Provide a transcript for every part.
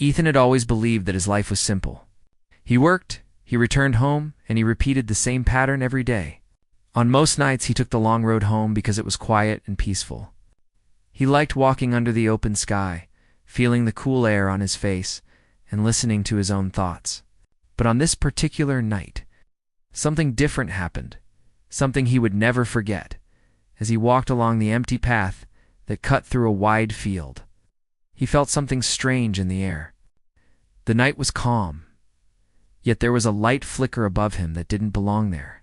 Ethan had always believed that his life was simple. He worked, he returned home, and he repeated the same pattern every day. On most nights he took the long road home because it was quiet and peaceful. He liked walking under the open sky, feeling the cool air on his face, and listening to his own thoughts. But on this particular night, something different happened, something he would never forget, as he walked along the empty path that cut through a wide field. He felt something strange in the air. The night was calm, yet there was a light flicker above him that didn't belong there.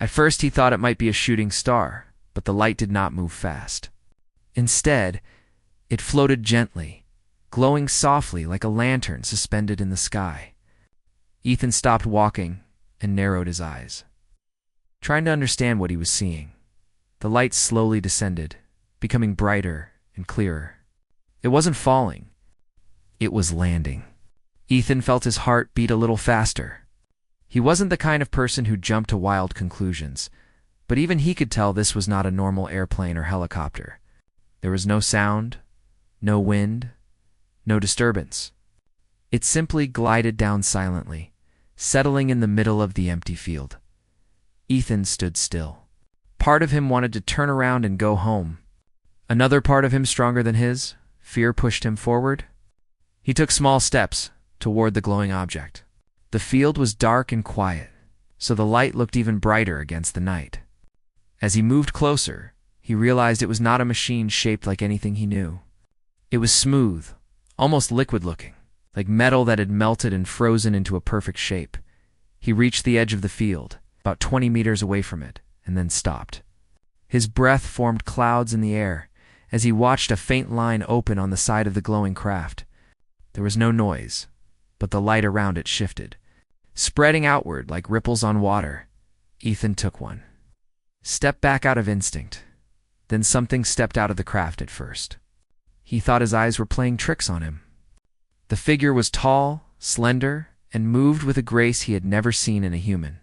At first he thought it might be a shooting star, but the light did not move fast. Instead, it floated gently, glowing softly like a lantern suspended in the sky. Ethan stopped walking and narrowed his eyes, trying to understand what he was seeing. The light slowly descended, becoming brighter and clearer. It wasn't falling. It was landing. Ethan felt his heart beat a little faster. He wasn't the kind of person who jumped to wild conclusions, but even he could tell this was not a normal airplane or helicopter. There was no sound, no wind, no disturbance. It simply glided down silently, settling in the middle of the empty field. Ethan stood still. Part of him wanted to turn around and go home. Another part of him, stronger than his, fear pushed him forward. He took small steps toward the glowing object. The field was dark and quiet, so the light looked even brighter against the night. As he moved closer, he realized it was not a machine shaped like anything he knew. It was smooth, almost liquid-looking, like metal that had melted and frozen into a perfect shape. He reached the edge of the field, about 20 meters away from it, and then stopped. His breath formed clouds in the air as he watched a faint line open on the side of the glowing craft. There was no noise, but the light around it shifted, spreading outward like ripples on water. Ethan took one step back out of instinct. Then something stepped out of the craft at first. He thought his eyes were playing tricks on him. The figure was tall, slender, and moved with a grace he had never seen in a human.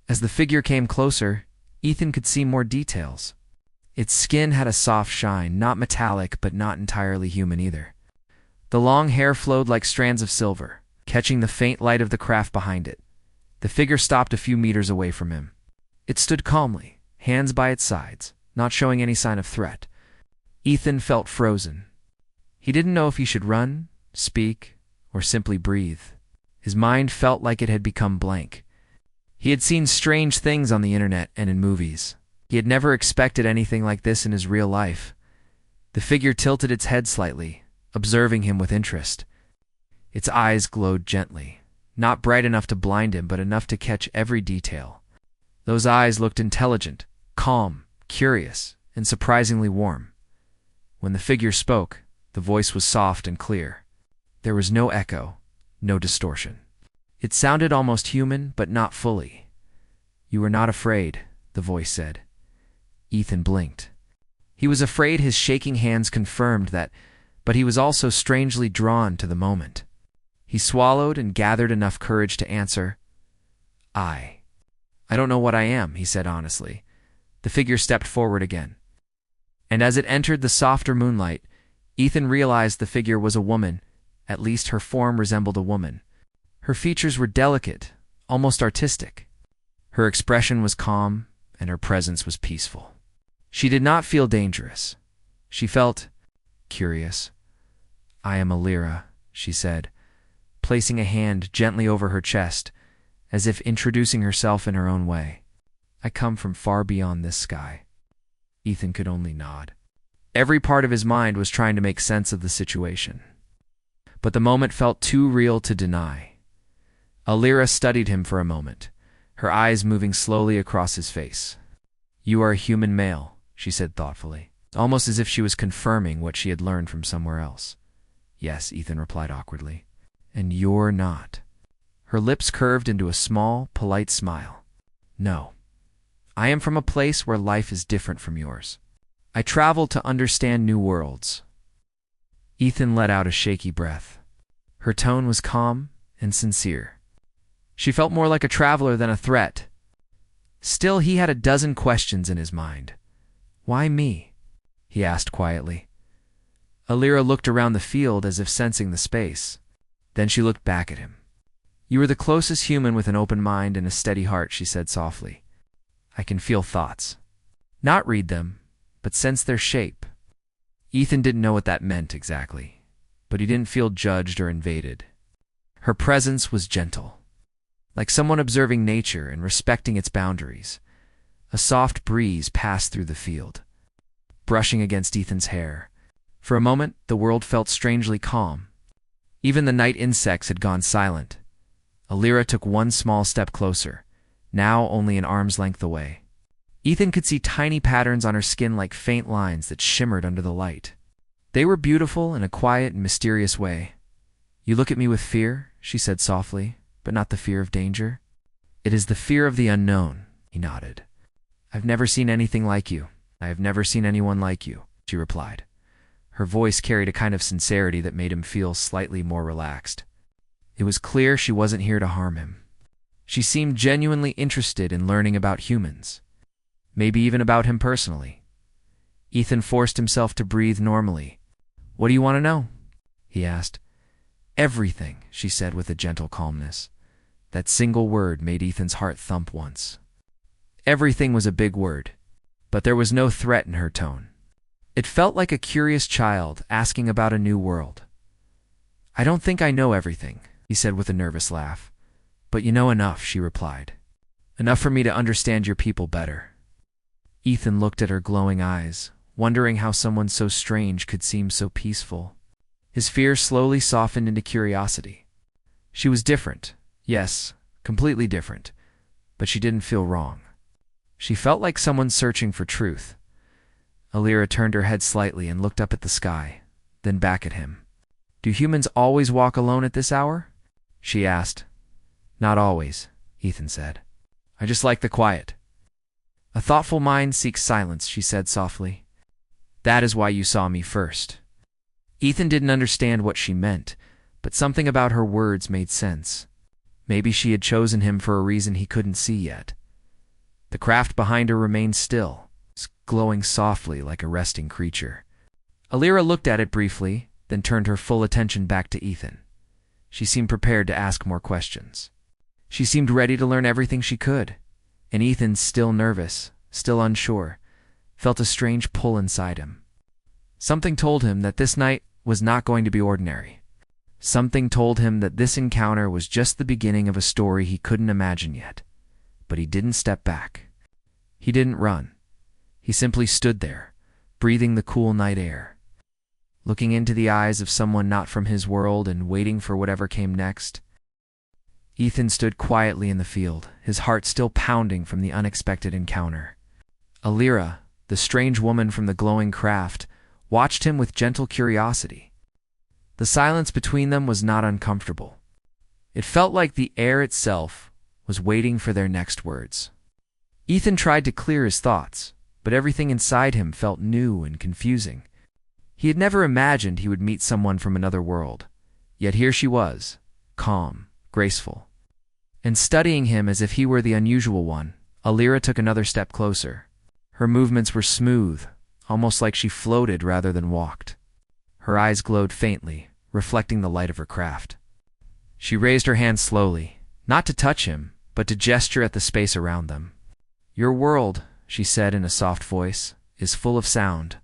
As the figure came closer, Ethan could see more details. Its skin had a soft shine, not metallic but not entirely human either. The long hair flowed like strands of silver, catching the faint light of the craft behind it. The figure stopped a few meters away from him. It stood calmly, hands by its sides, not showing any sign of threat. Ethan felt frozen. He didn't know if he should run, speak, or simply breathe. His mind felt like it had become blank. He had seen strange things on the internet and in movies. He had never expected anything like this in his real life. The figure tilted its head slightly, observing him with interest. Its eyes glowed gently, not bright enough to blind him, but enough to catch every detail. Those eyes looked intelligent, calm, curious, and surprisingly warm. When the figure spoke, the voice was soft and clear. There was no echo, no distortion. It sounded almost human, but not fully. "You are not afraid," the voice said. Ethan blinked. He was afraid. His shaking hands confirmed that, but he was also strangely drawn to the moment. He swallowed and gathered enough courage to answer, I don't know what I am," he said honestly. The figure stepped forward again. And as it entered the softer moonlight, Ethan realized the figure was a woman. At least her form resembled a woman. Her features were delicate, almost artistic. Her expression was calm, and her presence was peaceful. She did not feel dangerous. She felt curious. "I am Alira," she said, placing a hand gently over her chest, as if introducing herself in her own way. "I come from far beyond this sky." Ethan could only nod. Every part of his mind was trying to make sense of the situation. But the moment felt too real to deny. Alira studied him for a moment, her eyes moving slowly across his face. "You are a human male," she said thoughtfully, almost as if she was confirming what she had learned from somewhere else. "Yes," Ethan replied awkwardly. "And you're not." Her lips curved into a small, polite smile. "No. I am from a place where life is different from yours. I travel to understand new worlds." Ethan let out a shaky breath. Her tone was calm and sincere. She felt more like a traveler than a threat. Still, he had a dozen questions in his mind. "Why me?" he asked quietly. Alira looked around the field as if sensing the space. Then she looked back at him. "You are the closest human with an open mind and a steady heart," she said softly. "I can feel thoughts. Not read them, but sense their shape." Ethan didn't know what that meant exactly, but he didn't feel judged or invaded. Her presence was gentle, like someone observing nature and respecting its boundaries. A soft breeze passed through the field, brushing against Ethan's hair. For a moment, the world felt strangely calm. Even the night insects had gone silent. Alira took one small step closer, now only an arm's length away. Ethan could see tiny patterns on her skin like faint lines that shimmered under the light. They were beautiful in a quiet and mysterious way. "You look at me with fear," she said softly, "but not the fear of danger." "It is the fear of the unknown," he nodded. "I've never seen anything like you. I have never seen anyone like you," she replied. Her voice carried a kind of sincerity that made him feel slightly more relaxed. It was clear she wasn't here to harm him. She seemed genuinely interested in learning about humans, maybe even about him personally. Ethan forced himself to breathe normally. "What do you want to know?" he asked. "Everything," she said with a gentle calmness. That single word made Ethan's heart thump once. Everything was a big word, but there was no threat in her tone. It felt like a curious child asking about a new world. "I don't think I know everything," he said with a nervous laugh. "But you know enough," she replied. "Enough for me to understand your people better." Ethan looked at her glowing eyes, wondering how someone so strange could seem so peaceful. His fear slowly softened into curiosity. She was different, yes, completely different, but she didn't feel wrong. She felt like someone searching for truth. Alira turned her head slightly and looked up at the sky, then back at him. "Do humans always walk alone at this hour?" she asked. "Not always," Ethan said. "I just like the quiet." "A thoughtful mind seeks silence," she said softly. "That is why you saw me first." Ethan didn't understand what she meant, but something about her words made sense. Maybe she had chosen him for a reason he couldn't see yet. The craft behind her remained still, glowing softly like a resting creature. Alira looked at it briefly, then turned her full attention back to Ethan. She seemed prepared to ask more questions. She seemed ready to learn everything she could, and Ethan, still nervous, still unsure, felt a strange pull inside him. Something told him that this night was not going to be ordinary. Something told him that this encounter was just the beginning of a story he couldn't imagine yet. But he didn't step back. He didn't run. He simply stood there, breathing the cool night air, looking into the eyes of someone not from his world and waiting for whatever came next. Ethan stood quietly in the field, his heart still pounding from the unexpected encounter. Alira, the strange woman from the glowing craft, watched him with gentle curiosity. The silence between them was not uncomfortable. It felt like the air itself was waiting for their next words. Ethan tried to clear his thoughts, but everything inside him felt new and confusing. He had never imagined he would meet someone from another world, yet here she was, calm, graceful. And studying him as if he were the unusual one, Alira took another step closer. Her movements were smooth, almost like she floated rather than walked. Her eyes glowed faintly, reflecting the light of her craft. She raised her hand slowly, not to touch him, but to gesture at the space around them. "Your world," she said in a soft voice, "is full of sound.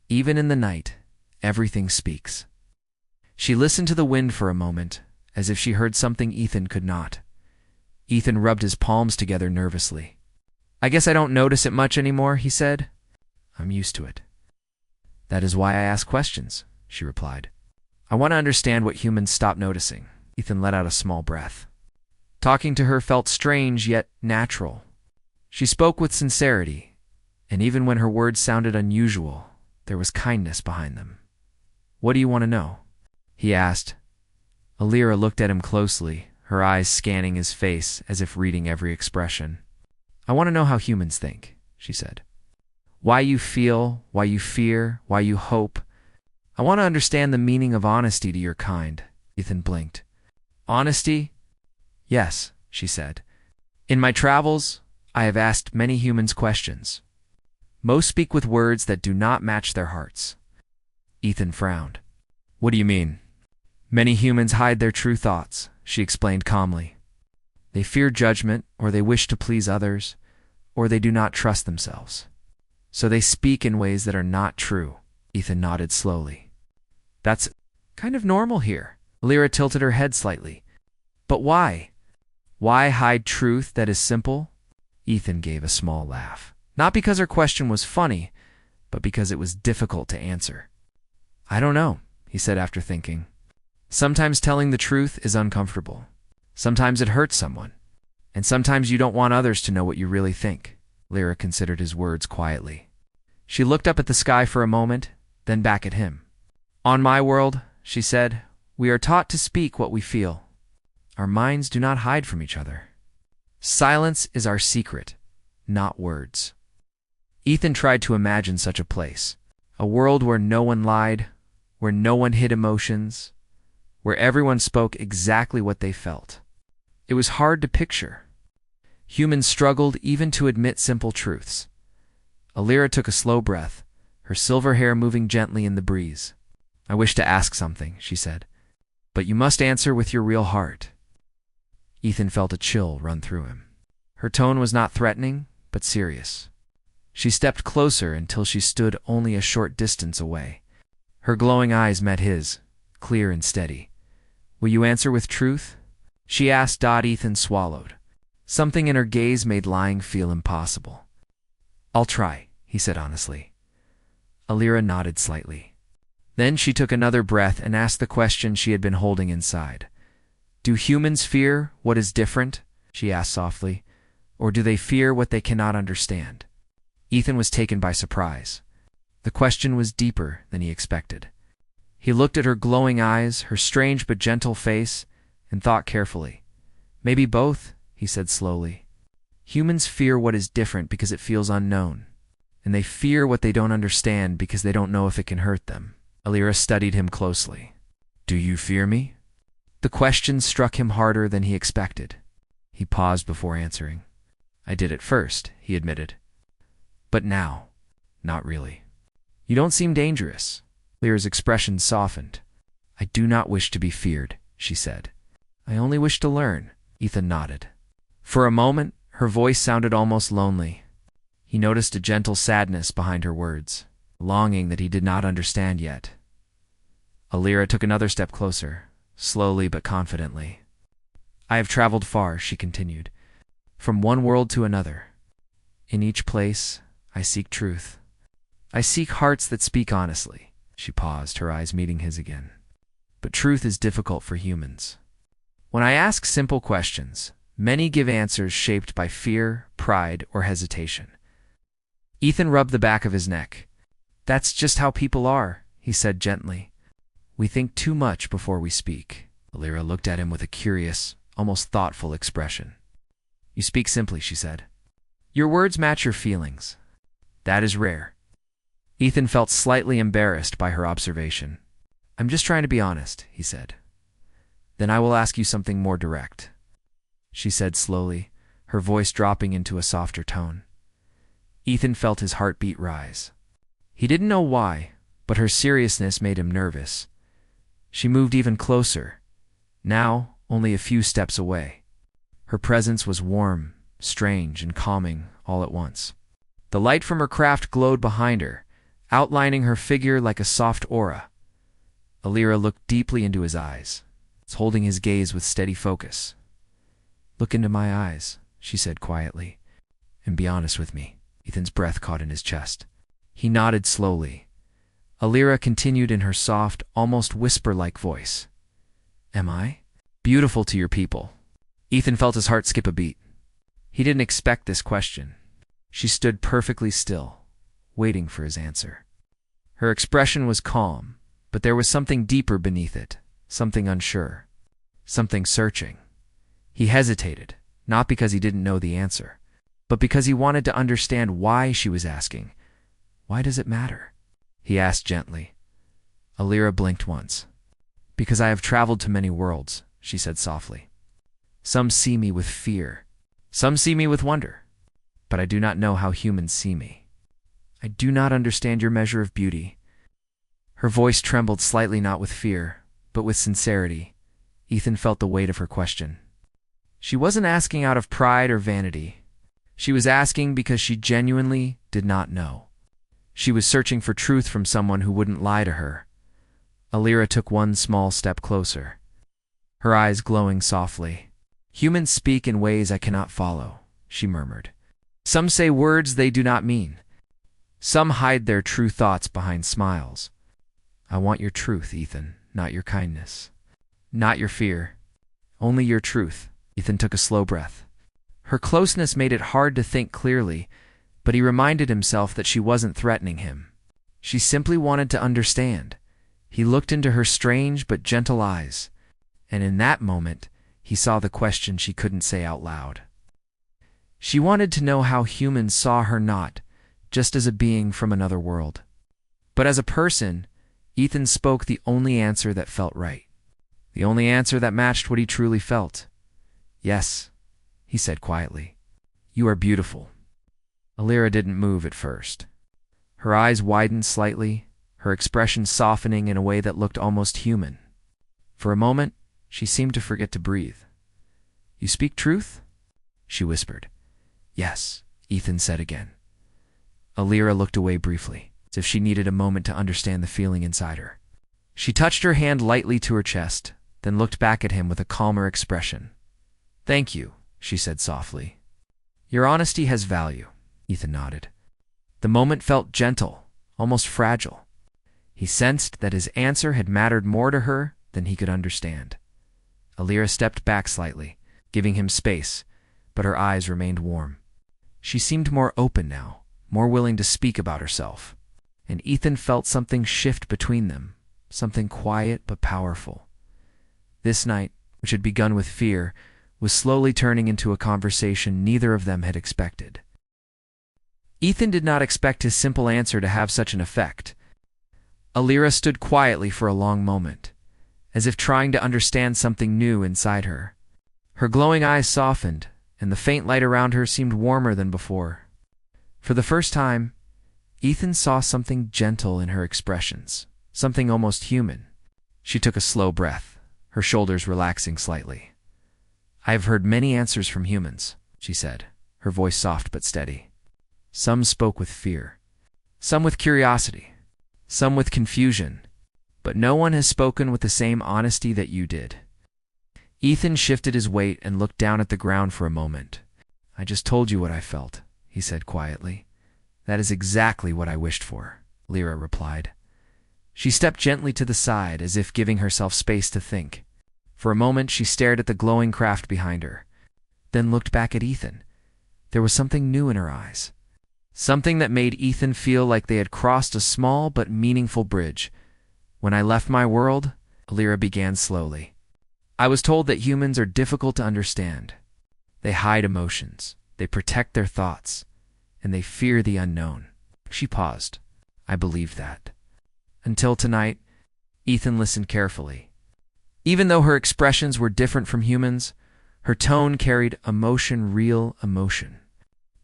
Even in the night, everything speaks." She listened to the wind for a moment, as if she heard something Ethan could not. Ethan rubbed his palms together nervously. "I guess I don't notice it much anymore," he said. "I'm used to it." "That is why I ask questions," she replied. "I want to understand what humans stop noticing." Ethan let out a small breath. Talking to her felt strange yet natural. She spoke with sincerity, and even when her words sounded unusual, there was kindness behind them. "What do you want to know?" he asked. Alira looked at him closely, her eyes scanning his face as if reading every expression. "I want to know how humans think," she said. "Why you feel, why you fear, why you hope. I want to understand the meaning of honesty to your kind." Ethan blinked. "Honesty?" "Yes," she said. "In my travels, I have asked many humans questions. Most speak with words that do not match their hearts." Ethan frowned. "What do you mean?" Many humans hide their true thoughts, she explained calmly. They fear judgment, or they wish to please others, or they do not trust themselves. So they speak in ways that are not true. Ethan nodded slowly. That's kind of normal here. Lyra tilted her head slightly. But why? Why hide truth that is simple? Ethan gave a small laugh. Not because her question was funny, but because it was difficult to answer. I don't know, he said after thinking. Sometimes telling the truth is uncomfortable. Sometimes it hurts someone. And sometimes you don't want others to know what you really think. Lyra considered his words quietly. She looked up at the sky for a moment, then back at him. On my world, she said, we are taught to speak what we feel. Our minds do not hide from each other. Silence is our secret, not words. Ethan tried to imagine such a place. A world where no one lied, where no one hid emotions, where everyone spoke exactly what they felt. It was hard to picture. Humans struggled even to admit simple truths. Lyra took a slow breath, her silver hair moving gently in the breeze. I wish to ask something, she said, but you must answer with your real heart. Ethan felt a chill run through him. Her tone was not threatening, but serious. She stepped closer until she stood only a short distance away. Her glowing eyes met his, clear and steady. Will you answer with truth? She asked. Ethan swallowed. Something in her gaze made lying feel impossible. I'll try, he said honestly. Lyra nodded slightly. Then she took another breath and asked the question she had been holding inside. Do humans fear what is different? She asked softly. Or do they fear what they cannot understand? Ethan was taken by surprise. The question was deeper than he expected. He looked at her glowing eyes, her strange but gentle face, and thought carefully. Maybe both, he said slowly. Humans fear what is different because it feels unknown, and they fear what they don't understand because they don't know if it can hurt them. Lyra studied him closely. Do you fear me? The question struck him harder than he expected. He paused before answering. I did at first, he admitted. But now, not really. You don't seem dangerous. Lyra's expression softened. I do not wish to be feared, she said. I only wish to learn. Ethan nodded. For a moment, her voice sounded almost lonely. He noticed a gentle sadness behind her words, longing that he did not understand yet. Lyra took another step closer, slowly but confidently. I have traveled far, she continued, from one world to another. In each place, I seek truth. I seek hearts that speak honestly. She paused, her eyes meeting his again. But truth is difficult for humans. When I ask simple questions, many give answers shaped by fear, pride, or hesitation. Ethan rubbed the back of his neck. That's just how people are, he said gently. We think too much before we speak. Lyra looked at him with a curious, almost thoughtful expression. You speak simply, she said. Your words match your feelings. That is rare. Ethan felt slightly embarrassed by her observation. I'm just trying to be honest, he said. Then I will ask you something more direct, she said slowly, her voice dropping into a softer tone. Ethan felt his heartbeat rise. He didn't know why, but her seriousness made him nervous. She moved even closer, now only a few steps away. Her presence was warm, strange, and calming all at once. The light from her craft glowed behind her, outlining her figure like a soft aura. Lyra looked deeply into his eyes, holding his gaze with steady focus. Look into my eyes, she said quietly, and be honest with me. Ethan's breath caught in his chest. He nodded slowly. Lyra continued in her soft, almost whisper-like voice. Am I beautiful to your people? Ethan felt his heart skip a beat. He didn't expect this question. She stood perfectly still, waiting for his answer. Her expression was calm, but there was something deeper beneath it, something unsure, something searching. He hesitated, not because he didn't know the answer, but because he wanted to understand why she was asking. Why does it matter? He asked gently. Lyra blinked once. Because I have traveled to many worlds, she said softly. Some see me with fear. Some see me with wonder. But I do not know how humans see me. I do not understand your measure of beauty. Her voice trembled slightly, not with fear, but with sincerity, Ethan felt the weight of her question. She wasn't asking out of pride or vanity. She was asking because she genuinely did not know. She was searching for truth from someone who wouldn't lie to her. Alira took one small step closer, her eyes glowing softly. "Humans speak in ways I cannot follow," she murmured. "Some say words they do not mean. Some hide their true thoughts behind smiles. I want your truth, Ethan, not your kindness. Not your fear. Only your truth." Ethan took a slow breath. Her closeness made it hard to think clearly, but he reminded himself that she wasn't threatening him. She simply wanted to understand. He looked into her strange but gentle eyes, and in that moment, he saw the question she couldn't say out loud. She wanted to know how humans saw her not just as a being from another world, but as a person. Ethan spoke the only answer that felt right, the only answer that matched what he truly felt. "Yes," he said quietly. "You are beautiful." Alira didn't move at first. Her eyes widened slightly, her expression softening in a way that looked almost human. For a moment, she seemed to forget to breathe. "You speak truth?" she whispered. "Yes," Ethan said again. Alira looked away briefly, as if she needed a moment to understand the feeling inside her. She touched her hand lightly to her chest, then looked back at him with a calmer expression. "Thank you," she said softly. "Your honesty has value," Ethan nodded. The moment felt gentle, almost fragile. He sensed that his answer had mattered more to her than he could understand. Alira stepped back slightly, giving him space, but her eyes remained warm. She seemed more open now, more willing to speak about herself, and Ethan felt something shift between them, something quiet but powerful. This night, which had begun with fear, was slowly turning into a conversation neither of them had expected. Ethan did not expect his simple answer to have such an effect. Alira stood quietly for a long moment, as if trying to understand something new inside her. Her glowing eyes softened, and the faint light around her seemed warmer than before. For the first time, Ethan saw something gentle in her expressions, something almost human. She took a slow breath, her shoulders relaxing slightly. "I have heard many answers from humans," she said, her voice soft but steady. "Some spoke with fear, some with curiosity, some with confusion, but no one has spoken with the same honesty that you did." Ethan shifted his weight and looked down at the ground for a moment. "I just told you what I felt," he said quietly. "That is exactly what I wished for," Lyra replied. She stepped gently to the side as if giving herself space to think. For a moment she stared at the glowing craft behind her, then looked back at Ethan. There was something new in her eyes, something that made Ethan feel like they had crossed a small but meaningful bridge. "When I left my world," Alira began slowly, "I was told that humans are difficult to understand. They hide emotions, they protect their thoughts, and they fear the unknown." She paused. "I believed that. Until tonight." Ethan listened carefully. Even though her expressions were different from humans, her tone carried emotion, real emotion.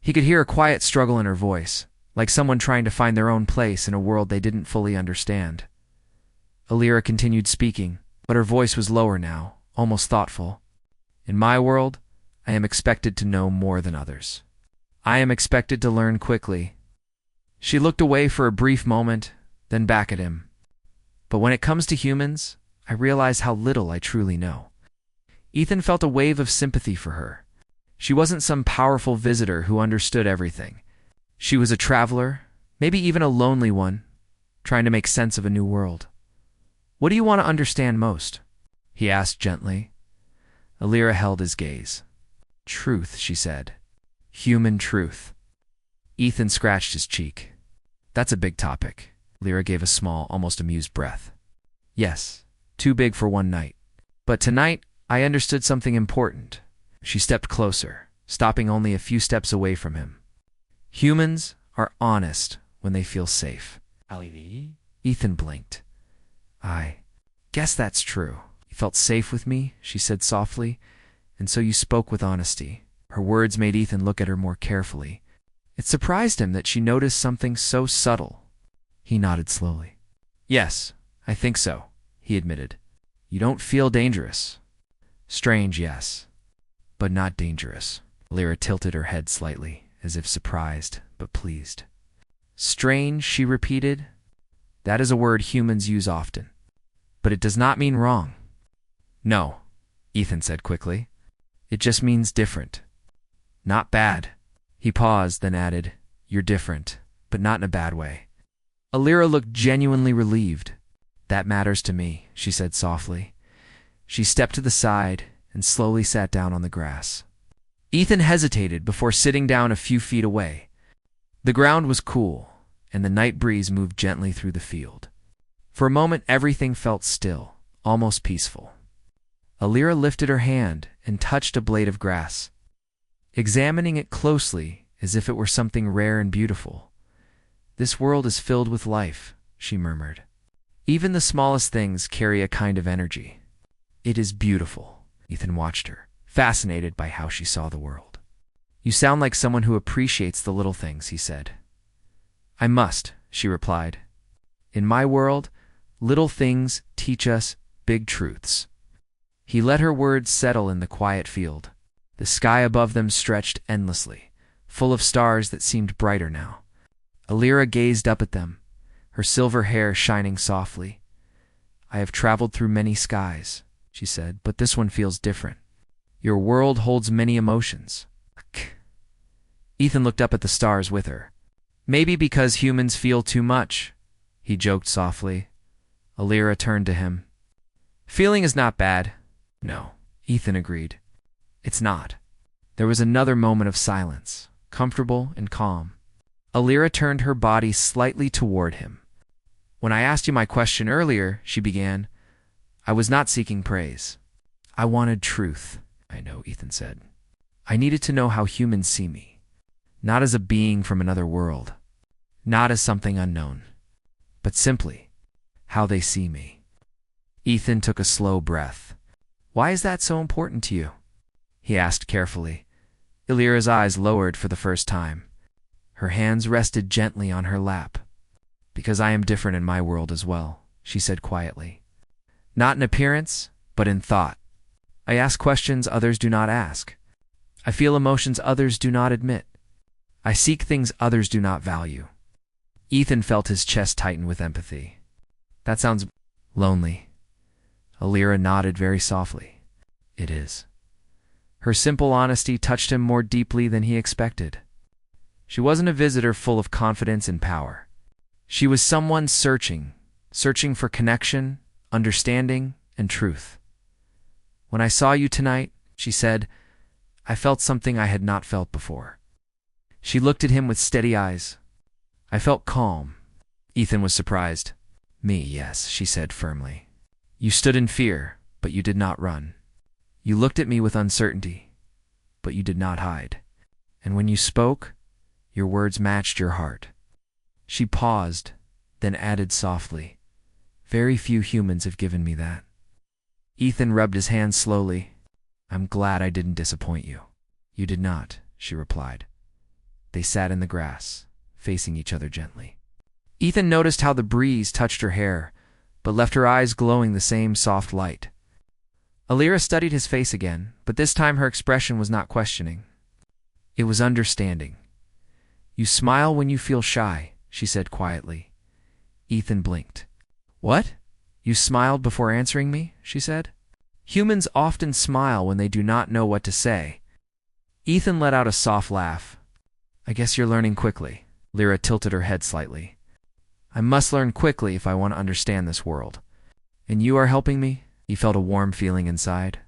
He could hear a quiet struggle in her voice, like someone trying to find their own place in a world they didn't fully understand. Alira continued speaking, but her voice was lower now, almost thoughtful. "In my world, I am expected to know more than others. I am expected to learn quickly." She looked away for a brief moment, then back at him. "But when it comes to humans, I realize how little I truly know." Ethan felt a wave of sympathy for her. She wasn't some powerful visitor who understood everything. She was a traveler, maybe even a lonely one, trying to make sense of a new world. "What do you want to understand most?" he asked gently. Alira held his gaze. "Truth," she said. "Human truth." Ethan scratched his cheek. "That's a big topic." Alira gave a small, almost amused breath. "Yes. Too big for one night. But tonight, I understood something important." She stepped closer, stopping only a few steps away from him. "Humans are honest when they feel safe." Ethan blinked. "I guess that's true. You felt safe with me," she said softly, "and so you spoke with honesty." Her words made Ethan look at her more carefully. It surprised him that she noticed something so subtle. He nodded slowly. "Yes, I think so," he admitted. You don't feel dangerous. Strange, yes, but not dangerous. Lyra tilted her head slightly, as if surprised, but pleased. Strange, she repeated. That is a word humans use often, but it does not mean wrong. No, Ethan said quickly. It just means different. Not bad. He paused, then added, You're different, but not in a bad way. Lyra looked genuinely relieved. That matters to me, she said softly. She stepped to the side and slowly sat down on the grass. Ethan hesitated before sitting down a few feet away. The ground was cool, and the night breeze moved gently through the field. For a moment, everything felt still, almost peaceful. Lyra lifted her hand and touched a blade of grass, examining it closely as if it were something rare and beautiful. This world is filled with life, she murmured. Even the smallest things carry a kind of energy. It is beautiful. Ethan watched her, fascinated by how she saw the world. You sound like someone who appreciates the little things, he said. I must, she replied. In my world, little things teach us big truths. He let her words settle in the quiet field. The sky above them stretched endlessly, full of stars that seemed brighter now. Lyra gazed up at them, her silver hair shining softly. I have traveled through many skies, she said, but this one feels different. Your world holds many emotions. Ethan looked up at the stars with her. Maybe because humans feel too much, he joked softly. Lyra turned to him. Feeling is not bad. No, Ethan agreed. It's not. There was another moment of silence, comfortable and calm. Lyra turned her body slightly toward him. When I asked you my question earlier, she began, I was not seeking praise. I wanted truth. I know, Ethan said. I needed to know how humans see me. Not as a being from another world. Not as something unknown. But simply, how they see me. Ethan took a slow breath. Why is that so important to you? He asked carefully. Lyra's eyes lowered for the first time. Her hands rested gently on her lap. Because I am different in my world as well, she said quietly. Not in appearance, but in thought. I ask questions others do not ask. I feel emotions others do not admit. I seek things others do not value. Ethan felt his chest tighten with empathy. That sounds lonely. Lyra nodded very softly. It is. Her simple honesty touched him more deeply than he expected. She wasn't a visitor full of confidence and power. She was someone searching for connection, understanding, and truth. When I saw you tonight, she said, I felt something I had not felt before. She looked at him with steady eyes. I felt calm. Ethan was surprised. Me, yes, she said firmly. You stood in fear, but you did not run. You looked at me with uncertainty, but you did not hide. And when you spoke, your words matched your heart. She paused, then added softly, Very few humans have given me that. Ethan rubbed his hands slowly. I'm glad I didn't disappoint you. You did not, she replied. They sat in the grass, facing each other gently. Ethan noticed how the breeze touched her hair, but left her eyes glowing the same soft light. Lyra studied his face again, but this time her expression was not questioning. It was understanding. You smile when you feel shy, she said quietly. Ethan blinked. What? You smiled before answering me? She said. Humans often smile when they do not know what to say. Ethan let out a soft laugh. I guess you're learning quickly. Lyra tilted her head slightly. I must learn quickly if I want to understand this world. And you are helping me? He felt a warm feeling inside.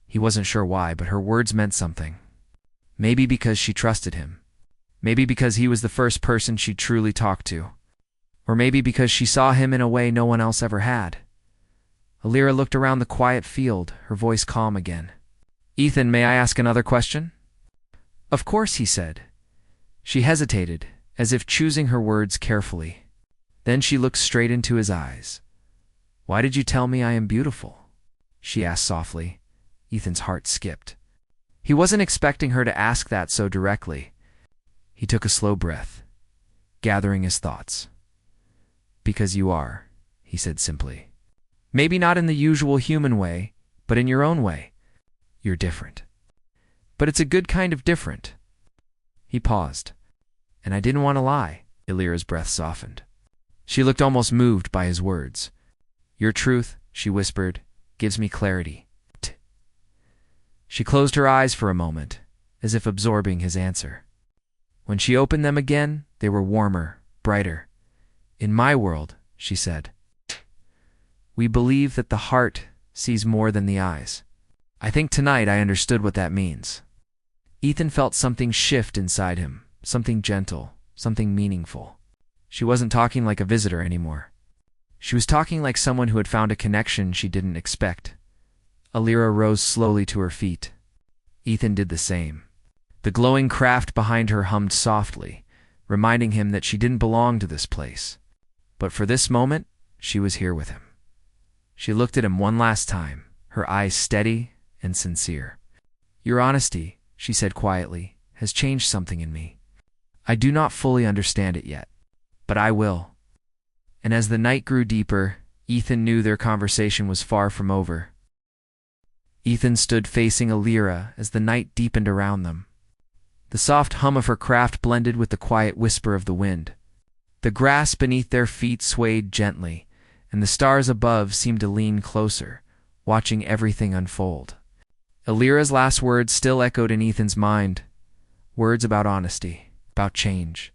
He wasn't sure why, but her words meant something. Maybe because she trusted him. Maybe because he was the first person she truly talked to. Or maybe because she saw him in a way no one else ever had. Lyra looked around the quiet field, her voice calm again. Ethan, may I ask another question? Of course, he said. She hesitated, as if choosing her words carefully. Then she looked straight into his eyes. Why did you tell me I am beautiful? She asked softly. Ethan's heart skipped. He wasn't expecting her to ask that so directly. He took a slow breath, gathering his thoughts. Because you are, he said simply. Maybe not in the usual human way, but in your own way. You're different. But it's a good kind of different." He paused. "And I didn't want to lie." Illyra's breath softened. She looked almost moved by his words. "Your truth," she whispered, "gives me clarity." She closed her eyes for a moment, as if absorbing his answer. When she opened them again, they were warmer, brighter. "In my world," she said, "we believe that the heart sees more than the eyes. I think tonight I understood what that means." Ethan felt something shift inside him, something gentle, something meaningful. She wasn't talking like a visitor anymore. She was talking like someone who had found a connection she didn't expect. Illyra rose slowly to her feet. Ethan did the same. The glowing craft behind her hummed softly, reminding him that she didn't belong to this place. But for this moment, she was here with him. She looked at him one last time, her eyes steady and sincere. "Your honesty," she said quietly, "has changed something in me. I do not fully understand it yet, but I will." And as the night grew deeper, Ethan knew their conversation was far from over. Ethan stood facing Illyra as the night deepened around them. The soft hum of her craft blended with the quiet whisper of the wind. The grass beneath their feet swayed gently, and the stars above seemed to lean closer, watching everything unfold. Illyra's last words still echoed in Ethan's mind. Words about honesty, about change,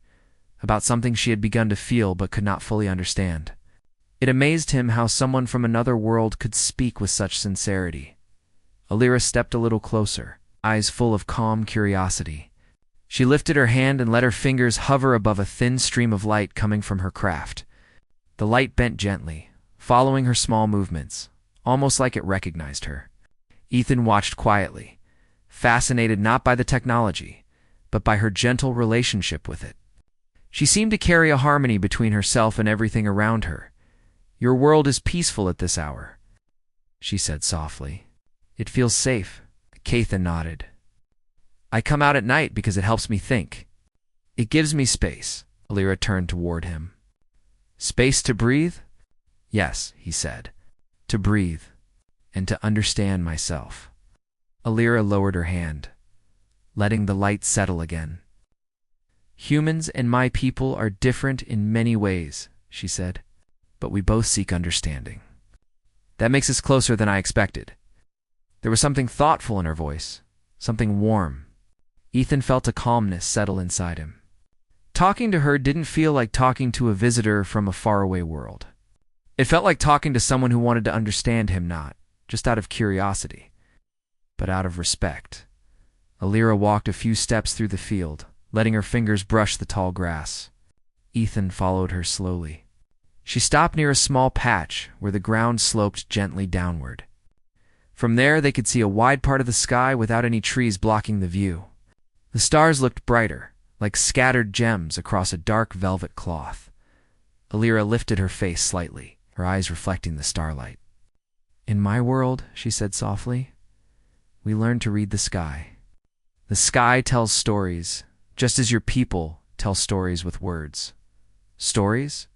about something she had begun to feel but could not fully understand. It amazed him how someone from another world could speak with such sincerity. Illyra stepped a little closer, eyes full of calm curiosity. She lifted her hand and let her fingers hover above a thin stream of light coming from her craft. The light bent gently, following her small movements, almost like it recognized her. Ethan watched quietly, fascinated not by the technology, but by her gentle relationship with it. She seemed to carry a harmony between herself and everything around her. "Your world is peaceful at this hour," she said softly. "It feels safe." Cathan nodded. "I come out at night because it helps me think. It gives me space." Illyra turned toward him. "Space to breathe?" "Yes," he said. "To breathe, and to understand myself." Illyra lowered her hand, letting the light settle again. "Humans and my people are different in many ways," she said, "but we both seek understanding. That makes us closer than I expected." There was something thoughtful in her voice, something warm. Ethan felt a calmness settle inside him. Talking to her didn't feel like talking to a visitor from a faraway world. It felt like talking to someone who wanted to understand him, not just out of curiosity, but out of respect. Illyra walked a few steps through the field, letting her fingers brush the tall grass. Ethan followed her slowly. She stopped near a small patch where the ground sloped gently downward. From there, they could see a wide part of the sky without any trees blocking the view. The stars looked brighter, like scattered gems across a dark velvet cloth. Illyra lifted her face slightly, her eyes reflecting the starlight. "In my world," she said softly, "we learn to read the sky. The sky tells stories, just as your people tell stories with words." "Stories?"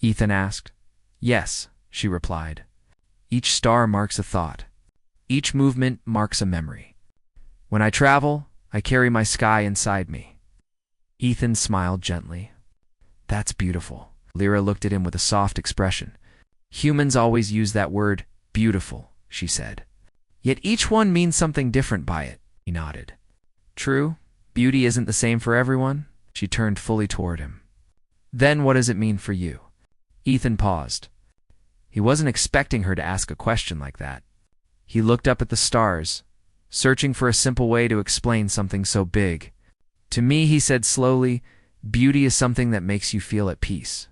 Ethan asked. "Yes," she replied. "Each star marks a thought. Each movement marks a memory. When I travel, I carry my sky inside me." Ethan smiled gently. "That's beautiful." Illyra looked at him with a soft expression. "Humans always use that word, beautiful," she said. "Yet each one means something different by it." He nodded. "True, beauty isn't the same for everyone." She turned fully toward him. "Then what does it mean for you?" Ethan paused. He wasn't expecting her to ask a question like that. He looked up at the stars, searching for a simple way to explain something so big. "To me," he said slowly, "beauty is something that makes you feel at peace.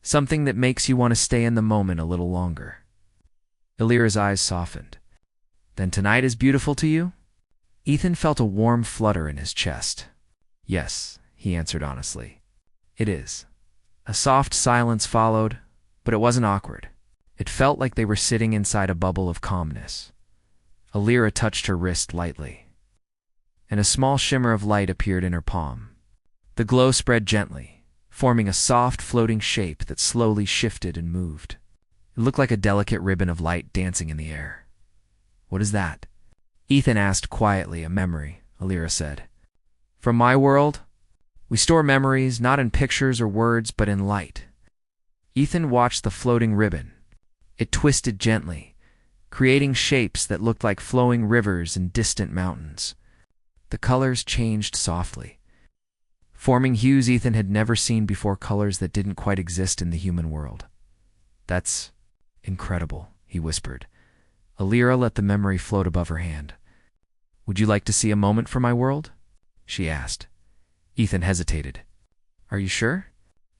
Something that makes you want to stay in the moment a little longer." Illyra's eyes softened. "Then tonight is beautiful to you?" Ethan felt a warm flutter in his chest. "Yes," he answered honestly. "It is." A soft silence followed, but it wasn't awkward. It felt like they were sitting inside a bubble of calmness. Illyra touched her wrist lightly, and a small shimmer of light appeared in her palm. The glow spread gently, forming a soft floating shape that slowly shifted and moved. It looked like a delicate ribbon of light dancing in the air. What is that? Ethan asked quietly. A memory, Alira said. From my world? We store memories not in pictures or words, but in light. Ethan watched the floating ribbon. It twisted gently, creating shapes that looked like flowing rivers and distant mountains. The colors changed softly, forming hues Ethan had never seen before, colors that didn't quite exist in the human world. That's incredible, he whispered. Alira let the memory float above her hand. Would you like to see a moment from my world? She asked. Ethan hesitated. Are you sure?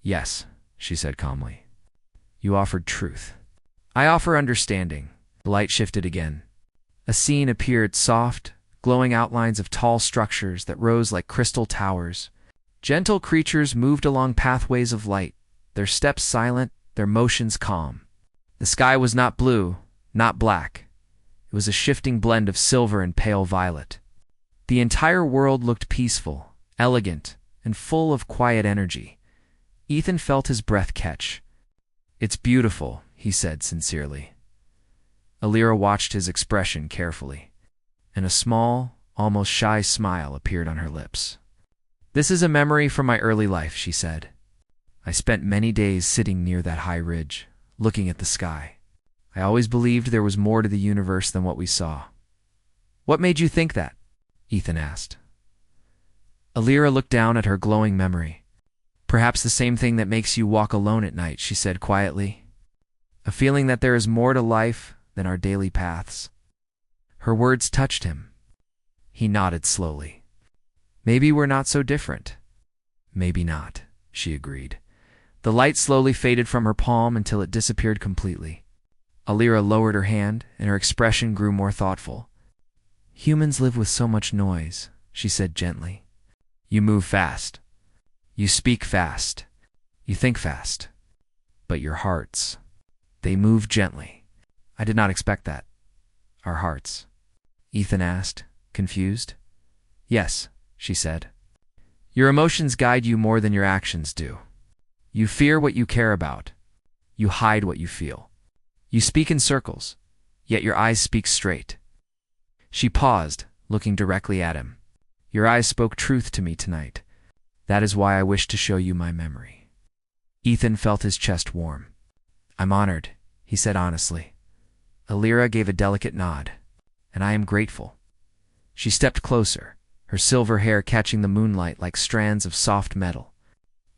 Yes, she said calmly. You offered truth. I offer understanding. The light shifted again. A scene appeared, soft, glowing outlines of tall structures that rose like crystal towers. Gentle creatures moved along pathways of light, their steps silent, their motions calm. The sky was not blue, not black. It was a shifting blend of silver and pale violet. The entire world looked peaceful, elegant, and full of quiet energy. Ethan felt his breath catch. It's beautiful, he said sincerely. Alira watched his expression carefully, and a small, almost shy smile appeared on her lips. This is a memory from my early life, she said. I spent many days sitting near that high ridge, looking at the sky. I always believed there was more to the universe than what we saw. What made you think that? Ethan asked. Alira looked down at her glowing memory. Perhaps the same thing that makes you walk alone at night, she said quietly. A feeling that there is more to life than our daily paths. Her words touched him. He nodded slowly. Maybe we're not so different. Maybe not, she agreed. The light slowly faded from her palm until it disappeared completely. Alira lowered her hand, and her expression grew more thoughtful. Humans live with so much noise, she said gently. You move fast. You speak fast. You think fast. But your hearts, they move gently. I did not expect that. Our hearts? Ethan asked, confused. Yes, she said. Your emotions guide you more than your actions do. You fear what you care about. You hide what you feel. You speak in circles, yet your eyes speak straight. She paused, looking directly at him. Your eyes spoke truth to me tonight. That is why I wish to show you my memory. Ethan felt his chest warm. I'm honored, he said honestly. Alira gave a delicate nod. And I am grateful. She stepped closer, her silver hair catching the moonlight like strands of soft metal.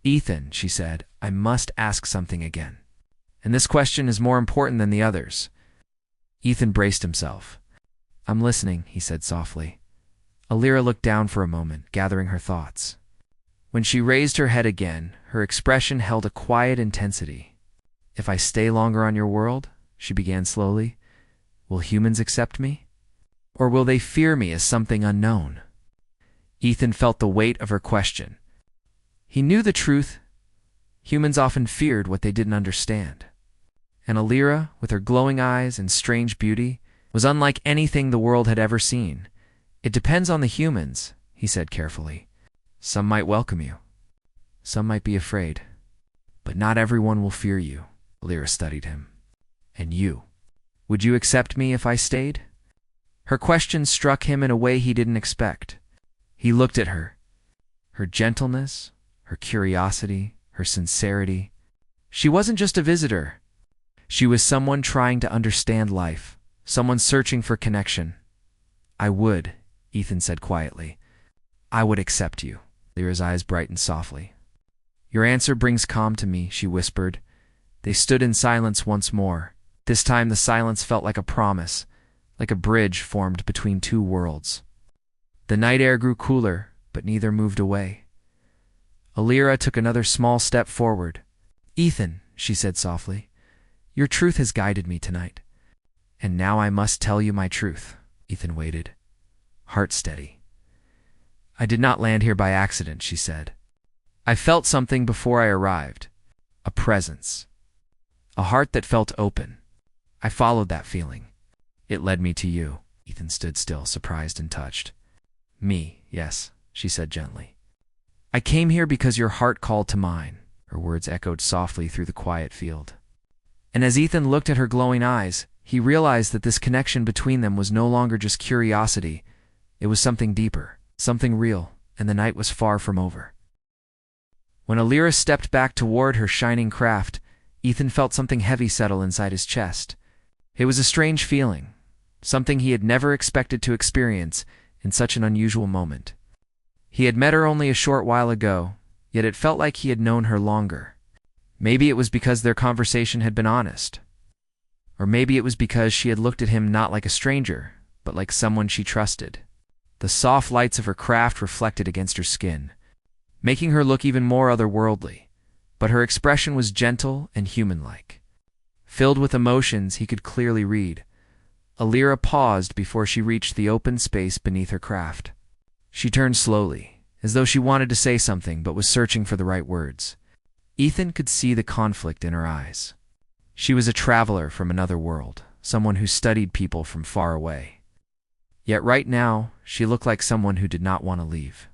Ethan, she said, I must ask something again. And this question is more important than the others. Ethan braced himself. I'm listening, he said softly. Alira looked down for a moment, gathering her thoughts. When she raised her head again, her expression held a quiet intensity. If I stay longer on your world, she began slowly, will humans accept me? Or will they fear me as something unknown? Ethan felt the weight of her question. He knew the truth. Humans often feared what they didn't understand. And Alira, with her glowing eyes and strange beauty, was unlike anything the world had ever seen. It depends on the humans, he said carefully. Some might welcome you. Some might be afraid. But not everyone will fear you. Alira studied him. And you? Would you accept me if I stayed? Her question struck him in a way he didn't expect. He looked at her. Her gentleness, her curiosity, her sincerity. She wasn't just a visitor. She was someone trying to understand life, someone searching for connection. I would, Ethan said quietly. I would accept you. Alira's eyes brightened softly. Your answer brings calm to me, she whispered. They stood in silence once more. This time the silence felt like a promise, like a bridge formed between two worlds. The night air grew cooler, but neither moved away. Alira took another small step forward. Ethan, she said softly, your truth has guided me tonight. And now I must tell you my truth. Ethan waited, heart steady. I did not land here by accident, she said. I felt something before I arrived. A presence. A heart that felt open. I followed that feeling. It led me to you. Ethan stood still, surprised and touched. Me, yes, she said gently. I came here because your heart called to mine. Her words echoed softly through the quiet field. And as Ethan looked at her glowing eyes, he realized that this connection between them was no longer just curiosity. It was something deeper, something real, and the night was far from over. When Alira stepped back toward her shining craft, Ethan felt something heavy settle inside his chest. It was a strange feeling, something he had never expected to experience in such an unusual moment. He had met her only a short while ago, yet it felt like he had known her longer. Maybe it was because their conversation had been honest. Or maybe it was because she had looked at him not like a stranger, but like someone she trusted. The soft lights of her craft reflected against her skin, making her look even more otherworldly, but her expression was gentle and human-like. Filled with emotions he could clearly read, Alira paused before she reached the open space beneath her craft. She turned slowly, as though she wanted to say something but was searching for the right words. Ethan could see the conflict in her eyes. She was a traveler from another world, someone who studied people from far away. Yet right now, she looked like someone who did not want to leave.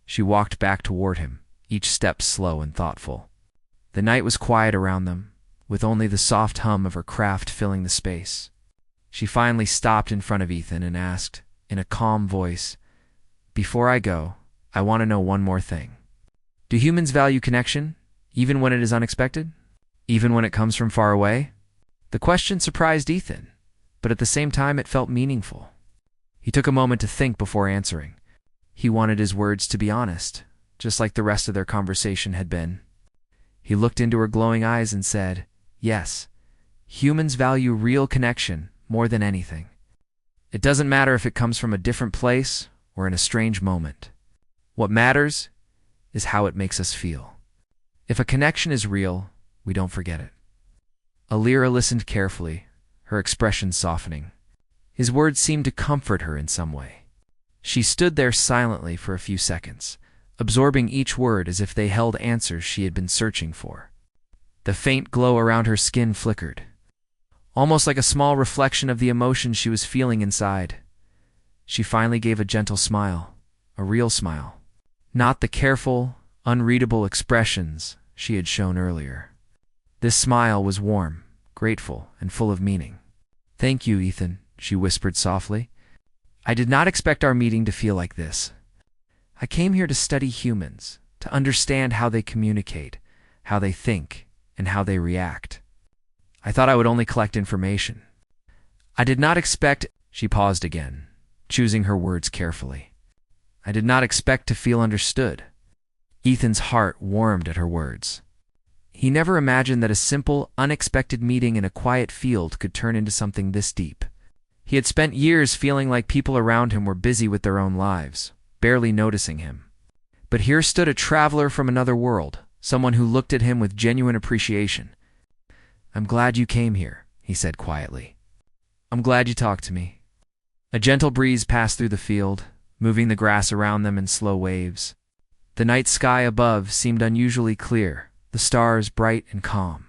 She walked back toward him, each step slow and thoughtful. The night was quiet around them, with only the soft hum of her craft filling the space. She finally stopped in front of Ethan and asked, in a calm voice, "Before I go, I want to know one more thing. Do humans value connection, even when it is unexpected? Even when it comes from far away?" The question surprised Ethan, but at the same time it felt meaningful. He took a moment to think before answering. He wanted his words to be honest, just like the rest of their conversation had been. He looked into her glowing eyes and said, "Yes, humans value real connection more than anything. It doesn't matter if it comes from a different place or in a strange moment. What matters is how it makes us feel. If a connection is real, we don't forget it." Alira listened carefully, her expression softening. His words seemed to comfort her in some way. She stood there silently for a few seconds, absorbing each word as if they held answers she had been searching for. The faint glow around her skin flickered, almost like a small reflection of the emotion she was feeling inside. She finally gave a gentle smile, a real smile, not the careful, unreadable expressions she had shown earlier. This smile was warm, grateful, and full of meaning. "Thank you, Ethan," she whispered softly. "I did not expect our meeting to feel like this. I came here to study humans, to understand how they communicate, how they think, and how they react. I thought I would only collect information. I did not expect—" She paused again, choosing her words carefully. "I did not expect to feel understood." Ethan's heart warmed at her words. He never imagined that a simple, unexpected meeting in a quiet field could turn into something this deep. He had spent years feeling like people around him were busy with their own lives, barely noticing him. But here stood a traveler from another world, someone who looked at him with genuine appreciation. "I'm glad you came here," he said quietly. "I'm glad you talked to me." A gentle breeze passed through the field, moving the grass around them in slow waves. The night sky above seemed unusually clear, the stars bright and calm.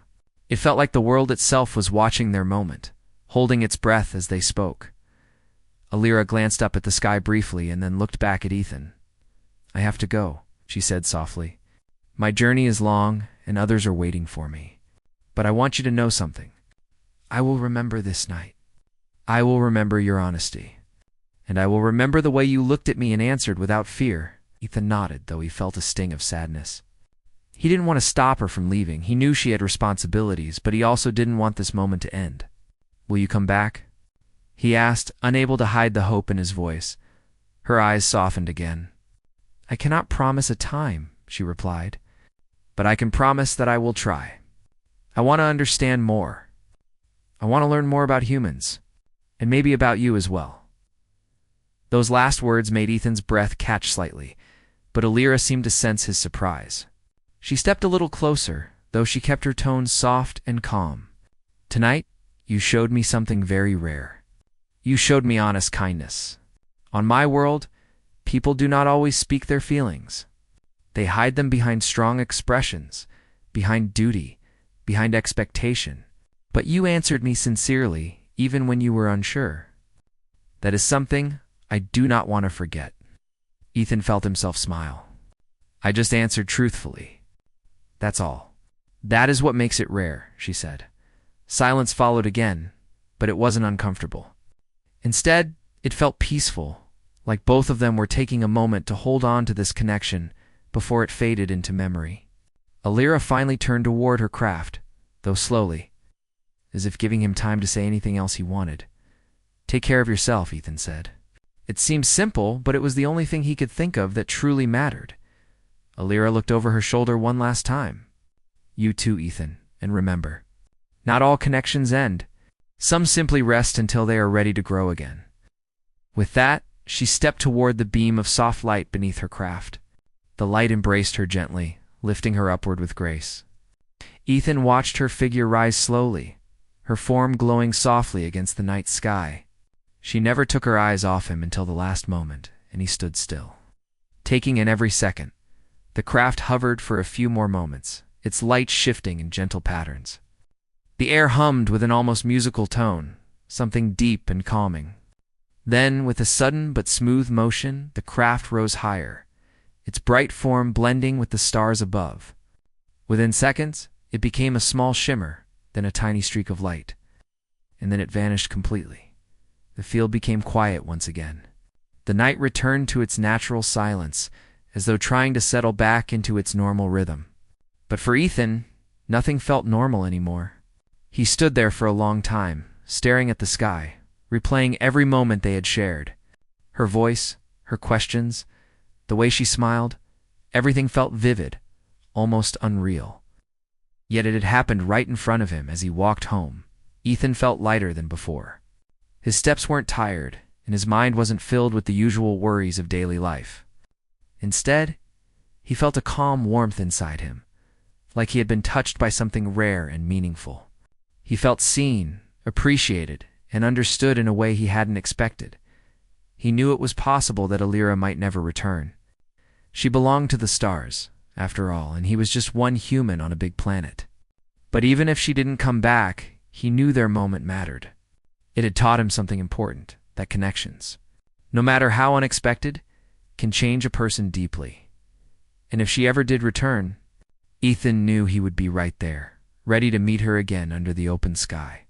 It felt like the world itself was watching their moment, holding its breath as they spoke. Alira glanced up at the sky briefly and then looked back at Ethan. "I have to go," she said softly. "My journey is long and others are waiting for me. But I want you to know something. I will remember this night. I will remember your honesty. And I will remember the way you looked at me and answered without fear." Ethan nodded, though he felt a sting of sadness. He didn't want to stop her from leaving. He knew she had responsibilities, but he also didn't want this moment to end. "Will you come back?" he asked, unable to hide the hope in his voice. Her eyes softened again. "I cannot promise a time," she replied, "but I can promise that I will try. I want to understand more. I want to learn more about humans, and maybe about you as well." Those last words made Ethan's breath catch slightly, but Alira seemed to sense his surprise. She stepped a little closer, though she kept her tone soft and calm. "Tonight, you showed me something very rare. You showed me honest kindness. On my world, people do not always speak their feelings. They hide them behind strong expressions, behind duty, behind expectation. But you answered me sincerely, even when you were unsure. That is something I do not want to forget." Ethan felt himself smile. "I just answered truthfully. That's all. That is what makes it rare," she said. Silence followed again, but it wasn't uncomfortable. Instead, it felt peaceful, like both of them were taking a moment to hold on to this connection before it faded into memory. Alira finally turned toward her craft, though slowly, as if giving him time to say anything else he wanted. "Take care of yourself," Ethan said. It seemed simple, but it was the only thing he could think of that truly mattered. Alira looked over her shoulder one last time. "You too, Ethan, and remember, not all connections end. Some simply rest until they are ready to grow again." With that, she stepped toward the beam of soft light beneath her craft. The light embraced her gently, lifting her upward with grace. Ethan watched her figure rise slowly, her form glowing softly against the night sky. She never took her eyes off him until the last moment, and he stood still, taking in every second. The craft hovered for a few more moments, its light shifting in gentle patterns. The air hummed with an almost musical tone, something deep and calming. Then, with a sudden but smooth motion, the craft rose higher, its bright form blending with the stars above. Within seconds, it became a small shimmer, then a tiny streak of light, and then it vanished completely. The field became quiet once again. The night returned to its natural silence, as though trying to settle back into its normal rhythm. But for Ethan, nothing felt normal anymore. He stood there for a long time, staring at the sky, replaying every moment they had shared. Her voice, her questions, the way she smiled, everything felt vivid, almost unreal. Yet it had happened right in front of him as he walked home. Ethan felt lighter than before. His steps weren't tired, and his mind wasn't filled with the usual worries of daily life. Instead, he felt a calm warmth inside him, like he had been touched by something rare and meaningful. He felt seen, appreciated, and understood in a way he hadn't expected. He knew it was possible that Alira might never return. She belonged to the stars, after all, and he was just one human on a big planet. But even if she didn't come back, he knew their moment mattered. It had taught him something important, that connections, no matter how unexpected, can change a person deeply. And if she ever did return, Ethan knew he would be right there, ready to meet her again under the open sky.